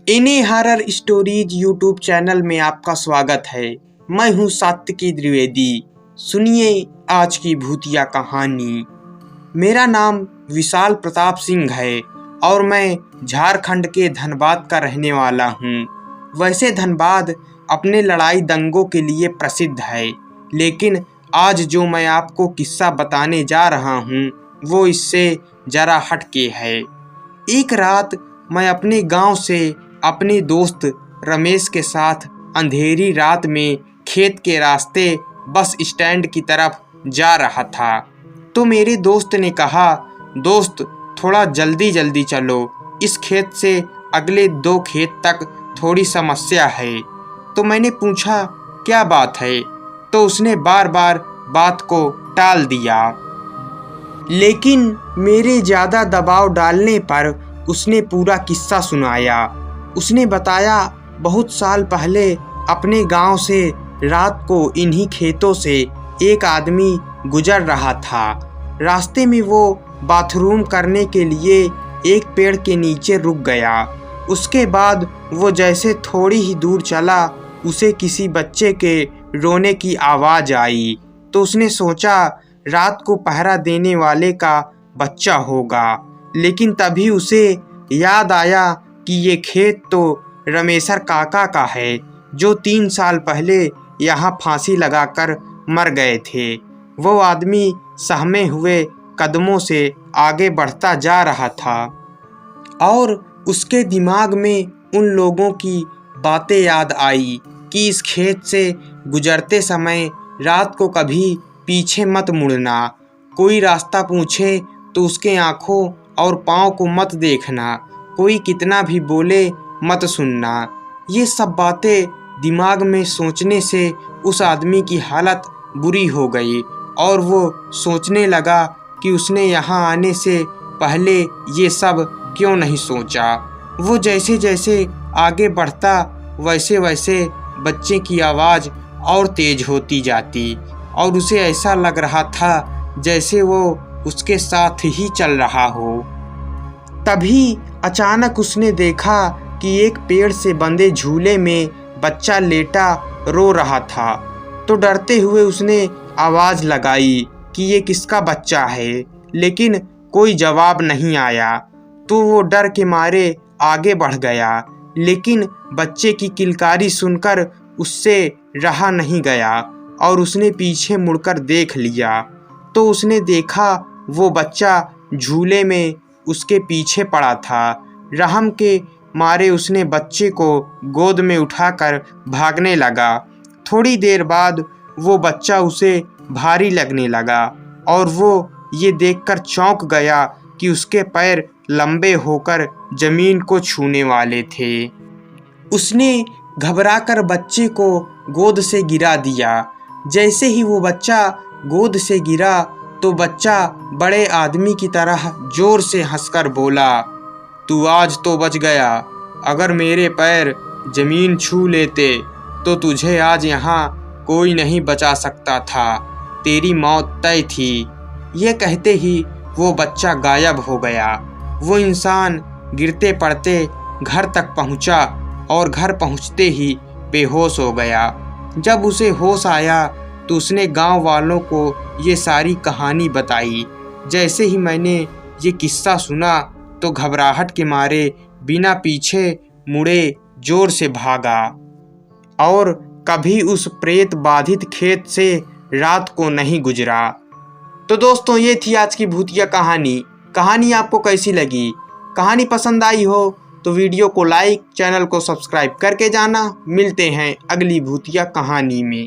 इन्हीं horror stories YouTube channel में आपका स्वागत है। मैं हूं सात्विकी द्विवेदी। सुनिए आज की भूतिया कहानी। मेरा नाम विशाल प्रताप सिंह है और मैं झारखंड के धनबाद का रहने वाला हूं। वैसे धनबाद अपने लड़ाई दंगों के लिए प्रसिद्ध है, लेकिन आज जो मैं आपको किस्सा बताने जा रहा हूं वो इससे जरा हटके है। एक रात मैं अपने गांव से अपने दोस्त रमेश के साथ अंधेरी रात में खेत के रास्ते बस स्टैंड की तरफ जा रहा था, तो मेरे दोस्त ने कहा, दोस्त थोड़ा जल्दी जल्दी चलो, इस खेत से अगले 2 खेत तक थोड़ी समस्या है। तो मैंने पूछा क्या बात है, तो उसने बार बार बात को टाल दिया, लेकिन मेरे ज़्यादा दबाव डालने पर उसने पूरा किस्सा सुनाया। उसने बताया बहुत साल पहले अपने गांव से रात को इन्हीं खेतों से एक आदमी गुजर रहा था। रास्ते में वो बाथरूम करने के लिए एक पेड़ के नीचे रुक गया। उसके बाद वो जैसे थोड़ी ही दूर चला, उसे किसी बच्चे के रोने की आवाज़ आई, तो उसने सोचा रात को पहरा देने वाले का बच्चा होगा। लेकिन तभी उसे याद आया कि ये खेत तो रमेशर काका का है, जो 3 साल पहले यहाँ फांसी लगाकर मर गए थे। वो आदमी सहमे हुए कदमों से आगे बढ़ता जा रहा था और उसके दिमाग में उन लोगों की बातें याद आई कि इस खेत से गुजरते समय रात को कभी पीछे मत मुड़ना, कोई रास्ता पूछे तो उसके आँखों और पाँव को मत देखना, कोई कितना भी बोले मत सुनना। ये सब बातें दिमाग में सोचने से उस आदमी की हालत बुरी हो गई और वो सोचने लगा कि उसने यहाँ आने से पहले ये सब क्यों नहीं सोचा। वो जैसे जैसे आगे बढ़ता वैसे वैसे बच्चे की आवाज़ और तेज होती जाती और उसे ऐसा लग रहा था जैसे वो उसके साथ ही चल रहा हो। तभी अचानक उसने देखा कि एक पेड़ से बंधे झूले में बच्चा लेटा रो रहा था, तो डरते हुए उसने आवाज़ लगाई कि ये किसका बच्चा है, लेकिन कोई जवाब नहीं आया। तो वो डर के मारे आगे बढ़ गया, लेकिन बच्चे की किलकारी सुनकर उससे रहा नहीं गया और उसने पीछे मुड़कर देख लिया। तो उसने देखा वो बच्चा झूले में उसके पीछे पड़ा था। रहम के मारे उसने बच्चे को गोद में उठाकर भागने लगा। थोड़ी देर बाद वो बच्चा उसे भारी लगने लगा और वो ये देखकर चौंक गया कि उसके पैर लंबे होकर जमीन को छूने वाले थे। उसने घबराकर बच्चे को गोद से गिरा दिया। जैसे ही वो बच्चा गोद से गिरा तो बच्चा बड़े आदमी की तरह जोर से हंसकर बोला, तू आज तो बच गया। अगर मेरे पैर जमीन छू लेते तो तुझे आज यहाँ कोई नहीं बचा सकता था, तेरी मौत तय थी। ये कहते ही वो बच्चा गायब हो गया। वो इंसान गिरते पड़ते घर तक पहुँचा और घर पहुँचते ही बेहोश हो गया। जब उसे होश आया तो उसने गांव वालों को ये सारी कहानी बताई। जैसे ही मैंने ये किस्सा सुना तो घबराहट के मारे बिना पीछे मुड़े जोर से भागा और कभी उस प्रेत बाधित खेत से रात को नहीं गुजरा। तो दोस्तों, ये थी आज की भूतिया कहानी आपको कैसी लगी? कहानी पसंद आई हो तो वीडियो को लाइक, चैनल को सब्सक्राइब करके जाना। मिलते हैं अगली भूतिया कहानी में।